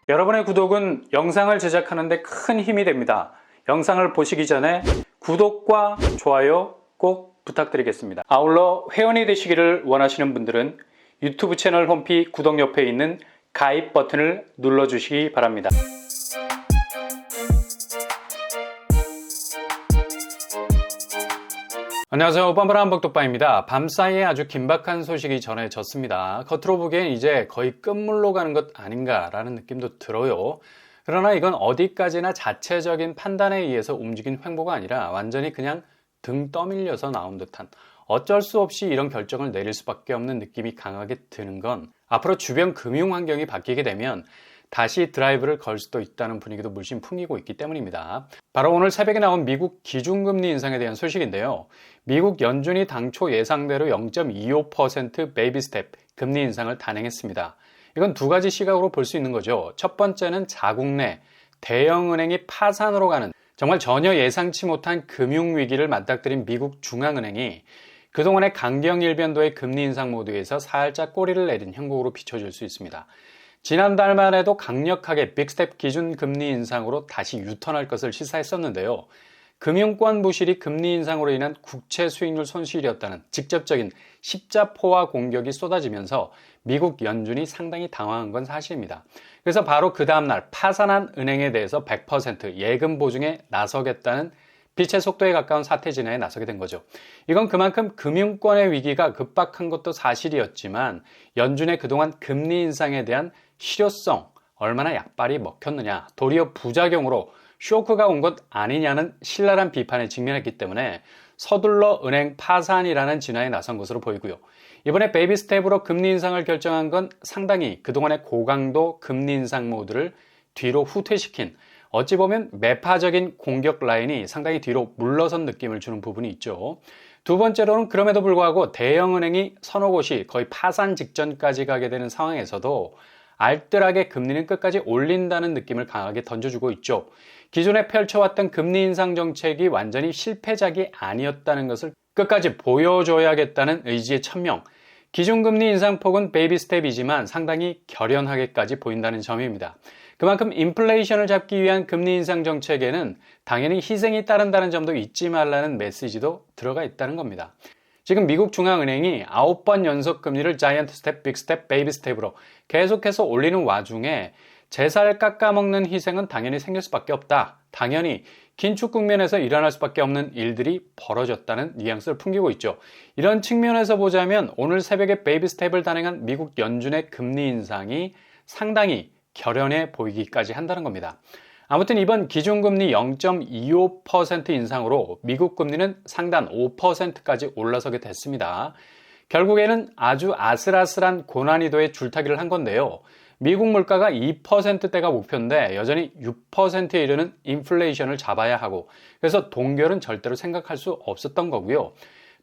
여러분의 구독은 영상을 제작하는 데 큰 힘이 됩니다. 영상을 보시기 전에 구독과 좋아요 꼭 부탁드리겠습니다. 아울러 회원이 되시기를 원하시는 분들은 유튜브 채널 홈피 구독 옆에 있는 가입 버튼을 눌러주시기 바랍니다. 안녕하세요. 뻔뻔한 한복독방입니다. 밤사이에 아주 긴박한 소식이 전해졌습니다. 겉으로 보기엔 이제 거의 끝물로 가는 것 아닌가라는 느낌도 들어요. 그러나 이건 어디까지나 자체적인 판단에 의해서 움직인 횡보가 아니라 완전히 그냥 등 떠밀려서 나온 듯한, 어쩔 수 없이 이런 결정을 내릴 수밖에 없는 느낌이 강하게 드는 건, 앞으로 주변 금융 환경이 바뀌게 되면 다시 드라이브를 걸 수도 있다는 분위기도 물씬 풍기고 있기 때문입니다. 바로 오늘 새벽에 나온 미국 기준금리 인상에 대한 소식인데요. 미국 연준이 당초 예상대로 0.25% 베이비 스텝 금리 인상을 단행했습니다. 이건 두 가지 시각으로 볼 수 있는 거죠. 첫 번째는 자국 내 대형은행이 파산으로 가는, 정말 전혀 예상치 못한 금융위기를 맞닥뜨린 미국 중앙은행이 그동안의 강경일변도의 금리 인상 모드에서 살짝 꼬리를 내린 형국으로 비춰질 수 있습니다. 지난달만 해도 강력하게 빅스텝 기준 금리 인상으로 다시 유턴할 것을 시사했었는데요. 금융권 부실이 금리 인상으로 인한 국채 수익률 손실이었다는 직접적인 십자포화 공격이 쏟아지면서 미국 연준이 상당히 당황한 건 사실입니다. 그래서 바로 그 다음날 파산한 은행에 대해서 100% 예금 보증에 나서겠다는 빛의 속도에 가까운 사태 진화에 나서게 된 거죠. 이건 그만큼 금융권의 위기가 급박한 것도 사실이었지만 연준의 그동안 금리 인상에 대한 실효성, 얼마나 약발이 먹혔느냐, 도리어 부작용으로 쇼크가 온 것 아니냐는 신랄한 비판에 직면했기 때문에 서둘러 은행 파산이라는 진화에 나선 것으로 보이고요. 이번에 베이비 스텝으로 금리 인상을 결정한 건 상당히 그동안의 고강도 금리 인상 모드를 뒤로 후퇴시킨, 어찌 보면 매파적인 공격 라인이 상당히 뒤로 물러선 느낌을 주는 부분이 있죠. 두 번째로는 그럼에도 불구하고 대형은행이 서너 곳이 거의 파산 직전까지 가게 되는 상황에서도 알뜰하게 금리는 끝까지 올린다는 느낌을 강하게 던져주고 있죠. 기존에 펼쳐왔던 금리 인상 정책이 완전히 실패작이 아니었다는 것을 끝까지 보여줘야겠다는 의지의 천명. 기준금리 인상폭은 베이비 스텝이지만 상당히 결연하게까지 보인다는 점입니다. 그만큼 인플레이션을 잡기 위한 금리 인상 정책에는 당연히 희생이 따른다는 점도 잊지 말라는 메시지도 들어가 있다는 겁니다. 지금 미국 중앙은행이 9번 연속 금리를 자이언트 스텝, 빅 스텝, 베이비 스텝으로 계속해서 올리는 와중에 제살 깎아먹는 희생은 당연히 생길 수밖에 없다. 당연히 긴축 국면에서 일어날 수밖에 없는 일들이 벌어졌다는 뉘앙스를 풍기고 있죠. 이런 측면에서 보자면 오늘 새벽에 베이비 스텝을 단행한 미국 연준의 금리 인상이 상당히 결연해 보이기까지 한다는 겁니다. 아무튼 이번 기준금리 0.25% 인상으로 미국 금리는 상단 5%까지 올라서게 됐습니다. 결국에는 아주 아슬아슬한 고난이도의 줄타기를 한 건데요. 미국 물가가 2%대가 목표인데 여전히 6%에 이르는 인플레이션을 잡아야 하고, 그래서 동결은 절대로 생각할 수 없었던 거고요.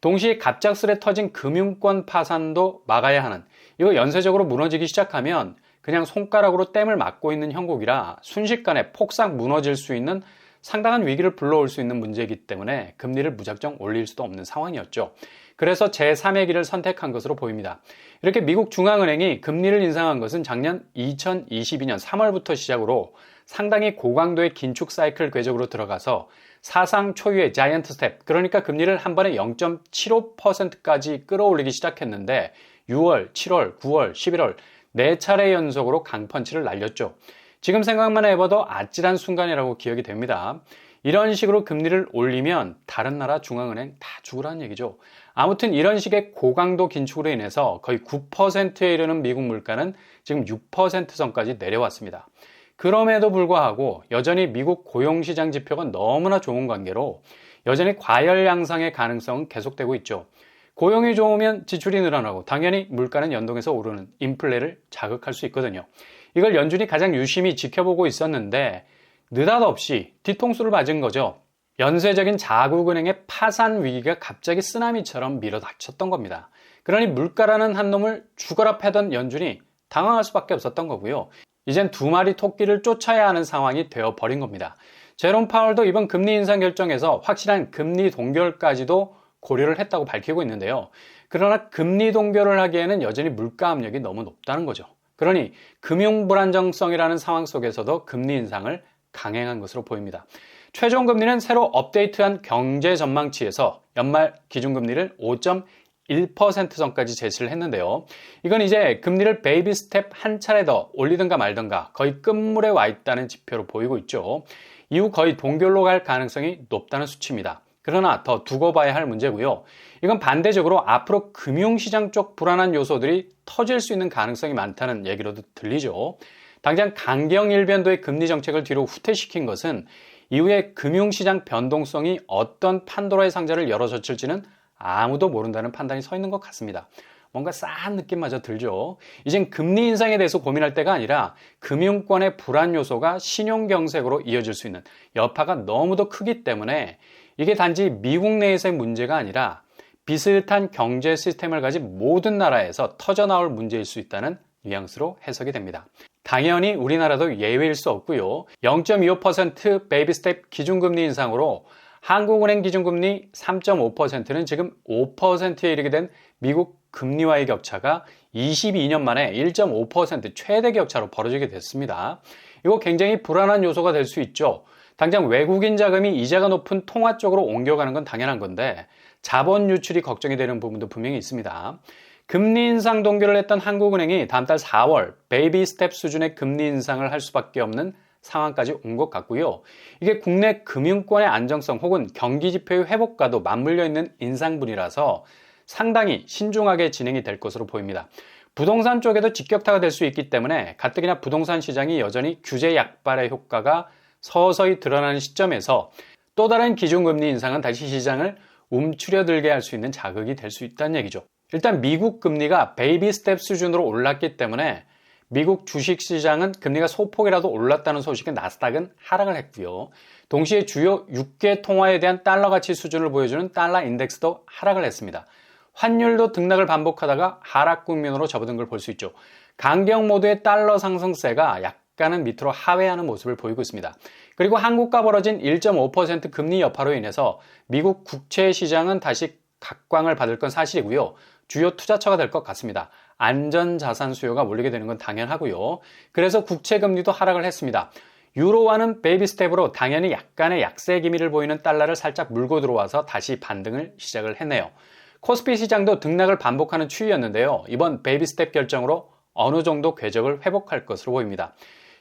동시에 갑작스레 터진 금융권 파산도 막아야 하는, 이거 연쇄적으로 무너지기 시작하면 그냥 손가락으로 댐을 막고 있는 형국이라 순식간에 폭삭 무너질 수 있는 상당한 위기를 불러올 수 있는 문제이기 때문에 금리를 무작정 올릴 수도 없는 상황이었죠. 그래서 제3의 길을 선택한 것으로 보입니다. 이렇게 미국 중앙은행이 금리를 인상한 것은 작년 2022년 3월부터 시작으로 상당히 고강도의 긴축 사이클 궤적으로 들어가서 사상 초유의 자이언트 스텝, 그러니까 금리를 한 번에 0.75%까지 끌어올리기 시작했는데 6월, 7월, 9월, 11월 4차례 연속으로 강펀치를 날렸죠. 지금 생각만 해봐도 아찔한 순간이라고 기억이 됩니다. 이런 식으로 금리를 올리면 다른 나라 중앙은행 다 죽으라는 얘기죠. 아무튼 이런 식의 고강도 긴축으로 인해서 거의 9%에 이르는 미국 물가는 지금 6% 선까지 내려왔습니다. 그럼에도 불구하고 여전히 미국 고용시장 지표가 너무나 좋은 관계로 여전히 과열 양상의 가능성은 계속되고 있죠. 고용이 좋으면 지출이 늘어나고 당연히 물가는 연동해서 오르는 인플레를 자극할 수 있거든요. 이걸 연준이 가장 유심히 지켜보고 있었는데 느닷없이 뒤통수를 맞은 거죠. 연쇄적인 자국은행의 파산 위기가 갑자기 쓰나미처럼 밀어닥쳤던 겁니다. 그러니 물가라는 한 놈을 죽어라 패던 연준이 당황할 수밖에 없었던 거고요. 이젠 두 마리 토끼를 쫓아야 하는 상황이 되어버린 겁니다. 제롬 파월도 이번 금리 인상 결정에서 확실한 금리 동결까지도 고려를 했다고 밝히고 있는데요. 그러나 금리 동결을 하기에는 여전히 물가 압력이 너무 높다는 거죠. 그러니 금융 불안정성이라는 상황 속에서도 금리 인상을 강행한 것으로 보입니다. 최종 금리는 새로 업데이트한 경제 전망치에서 연말 기준금리를 5.1% 선까지 제시를 했는데요. 이건 이제 금리를 베이비 스텝 한 차례 더 올리든가 말든가 거의 끝물에 와 있다는 지표로 보이고 있죠. 이후 거의 동결로 갈 가능성이 높다는 수치입니다. 그러나 더 두고 봐야 할 문제고요. 이건 반대적으로 앞으로 금융시장 쪽 불안한 요소들이 터질 수 있는 가능성이 많다는 얘기로도 들리죠. 당장 강경 일변도의 금리 정책을 뒤로 후퇴시킨 것은 이후에 금융시장 변동성이 어떤 판도라의 상자를 열어젖힐지는 아무도 모른다는 판단이 서 있는 것 같습니다. 뭔가 싸한 느낌마저 들죠. 이젠 금리 인상에 대해서 고민할 때가 아니라 금융권의 불안 요소가 신용경색으로 이어질 수 있는 여파가 너무도 크기 때문에 이게 단지 미국 내에서의 문제가 아니라 비슷한 경제 시스템을 가진 모든 나라에서 터져나올 문제일 수 있다는 뉘앙스로 해석이 됩니다. 당연히 우리나라도 예외일 수 없고요. 0.25% 베이비 스텝 기준금리 인상으로 한국은행 기준금리 3.5%는 지금 5%에 이르게 된 미국 금리와의 격차가 22년 만에 1.5% 최대 격차로 벌어지게 됐습니다. 이거 굉장히 불안한 요소가 될 수 있죠. 당장 외국인 자금이 이자가 높은 통화 쪽으로 옮겨가는 건 당연한 건데 자본 유출이 걱정이 되는 부분도 분명히 있습니다. 금리 인상 동결을 했던 한국은행이 다음 달 4월 베이비 스텝 수준의 금리 인상을 할 수밖에 없는 상황까지 온 것 같고요. 이게 국내 금융권의 안정성 혹은 경기 지표의 회복과도 맞물려 있는 인상분이라서 상당히 신중하게 진행이 될 것으로 보입니다. 부동산 쪽에도 직격타가 될 수 있기 때문에 가뜩이나 부동산 시장이 여전히 규제 약발의 효과가 서서히 드러나는 시점에서 또 다른 기준금리 인상은 다시 시장을 움츠려들게 할 수 있는 자극이 될 수 있다는 얘기죠. 일단 미국 금리가 베이비 스텝 수준으로 올랐기 때문에 미국 주식시장은 금리가 소폭이라도 올랐다는 소식에 나스닥은 하락을 했고요. 동시에 주요 6개 통화에 대한 달러 가치 수준을 보여주는 달러 인덱스도 하락을 했습니다. 환율도 등락을 반복하다가 하락 국면으로 접어든 걸 볼 수 있죠. 강경 모드의 달러 상승세가 약간은 밑으로 하회하는 모습을 보이고 있습니다. 그리고 한국과 벌어진 1.5% 금리 여파로 인해서 미국 국채 시장은 다시 각광을 받을 건 사실이고요. 주요 투자처가 될 것 같습니다. 안전자산 수요가 몰리게 되는 건 당연하고요. 그래서 국채 금리도 하락을 했습니다. 유로화는 베이비 스텝으로 당연히 약간의 약세 기미를 보이는 달러를 살짝 물고 들어와서 다시 반등을 시작을 했네요. 코스피 시장도 등락을 반복하는 추이였는데요. 이번 베이비 스텝 결정으로 어느 정도 궤적을 회복할 것으로 보입니다.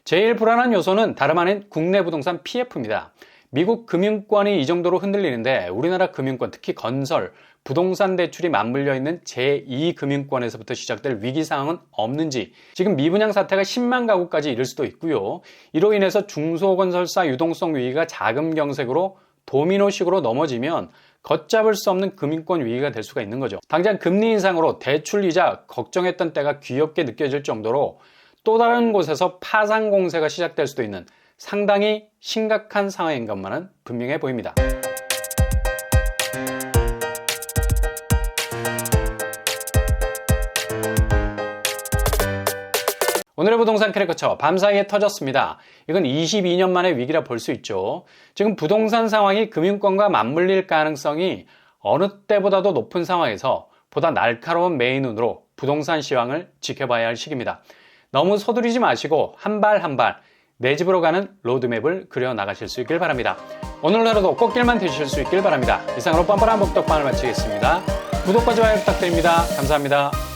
제일 불안한 요소는 다름 아닌 국내 부동산 PF입니다. 미국 금융권이 이 정도로 흔들리는데 우리나라 금융권, 특히 건설, 부동산 대출이 맞물려 있는 제2금융권에서부터 시작될 위기 상황은 없는지, 지금 미분양 사태가 10만 가구까지 이를 수도 있고요. 이로 인해서 중소건설사 유동성 위기가 자금 경색으로 도미노식으로 넘어지면 걷잡을 수 없는 금융권 위기가 될 수가 있는 거죠. 당장 금리 인상으로 대출 이자 걱정했던 때가 귀엽게 느껴질 정도로 또 다른 곳에서 파산 공세가 시작될 수도 있는 상당히 심각한 상황인 것만은 분명해 보입니다. 오늘의 부동산 캐리커처 밤사이에 터졌습니다. 이건 22년 만의 위기라 볼 수 있죠. 지금 부동산 상황이 금융권과 맞물릴 가능성이 어느 때보다도 높은 상황에서 보다 날카로운 매인눈으로 부동산 시황을 지켜봐야 할 시기입니다. 너무 서두르지 마시고 한 발 한 발 내 집으로 가는 로드맵을 그려 나가실 수 있길 바랍니다. 오늘 하루도 꽃길만 되실 수 있길 바랍니다. 이상으로 뻔뻔한 복덕방을 마치겠습니다. 구독과 좋아요 부탁드립니다. 감사합니다.